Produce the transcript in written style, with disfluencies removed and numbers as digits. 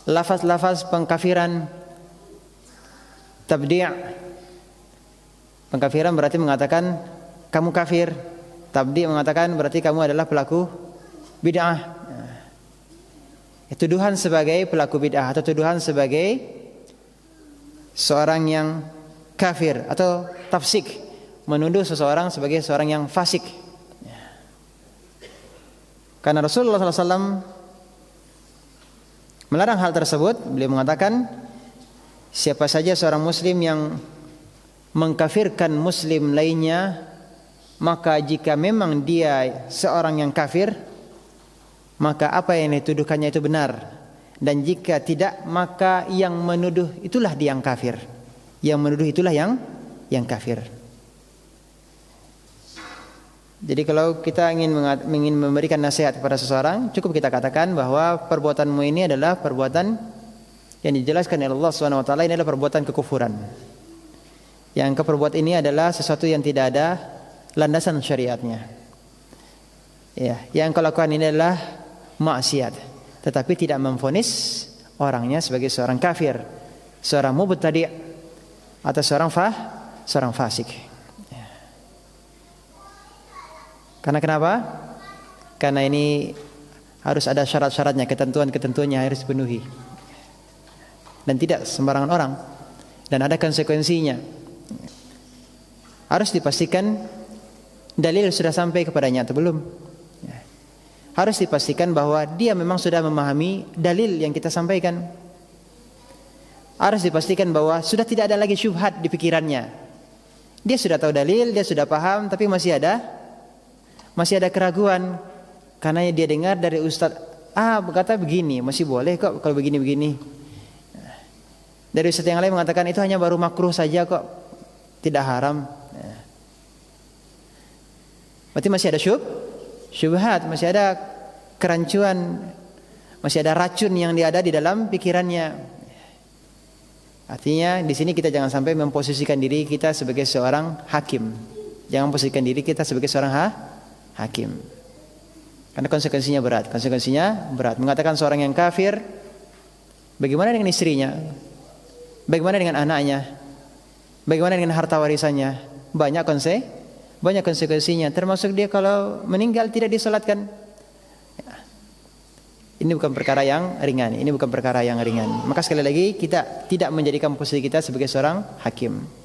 lafaz-lafaz pengkafiran, tabdi'. Pengkafiran berarti mengatakan kamu kafir. Tabdi' mengatakan berarti kamu adalah pelaku bid'ah. Tuduhan sebagai pelaku bid'ah atau tuduhan sebagai seorang yang kafir atau tafsik, menuduh seseorang sebagai seorang yang fasik. Karena Rasulullah SAW melarang hal tersebut. Beliau mengatakan siapa saja seorang muslim yang mengkafirkan muslim lainnya, maka jika memang dia seorang yang kafir, maka apa yang dituduhkannya itu benar, dan jika tidak maka yang menuduh itulah dia yang kafir. Yang menuduh itulah yang kafir. Jadi kalau kita ingin memberikan nasihat kepada seseorang, cukup kita katakan bahwa perbuatanmu ini adalah perbuatan yang dijelaskan oleh Allah SWT, ini adalah perbuatan kekufuran. Yang keperbuatan ini adalah sesuatu yang tidak ada landasan syariatnya. Ya, yang kau lakukan ini adalah maksiat, tetapi tidak memvonis orangnya sebagai seorang kafir, seorang mubtadi' atau seorang fasik. Karena kenapa? Karena ini harus ada syarat-syaratnya, ketentuan-ketentuannya harus dipenuhi, dan tidak sembarangan orang, dan ada konsekuensinya. Harus dipastikan dalil sudah sampai kepadanya atau belum. Harus dipastikan bahwa dia memang sudah memahami dalil yang kita sampaikan. Harus dipastikan bahwa sudah tidak ada lagi syubhat di pikirannya. Dia sudah tahu dalil, dia sudah paham, tapi masih ada keraguan karena dia dengar dari ustaz berkata begini, masih boleh kok kalau begini-begini. Dari ustaz yang lain mengatakan itu hanya baru makruh saja kok, tidak haram. Berarti masih ada syubhat, masih ada kerancuan, masih ada racun yang ada di dalam pikirannya. Artinya di sini kita jangan sampai memposisikan diri kita sebagai seorang hakim. Jangan posisikan diri kita sebagai seorang hakim. Karena konsekuensinya berat. Mengatakan seorang yang kafir, bagaimana dengan istrinya? Bagaimana dengan anaknya? Bagaimana dengan harta warisannya? Banyak konsekuensinya, termasuk dia kalau meninggal tidak disolatkan. Ini bukan perkara yang ringan. Maka sekali lagi kita tidak menjadikan posisi kita sebagai seorang hakim.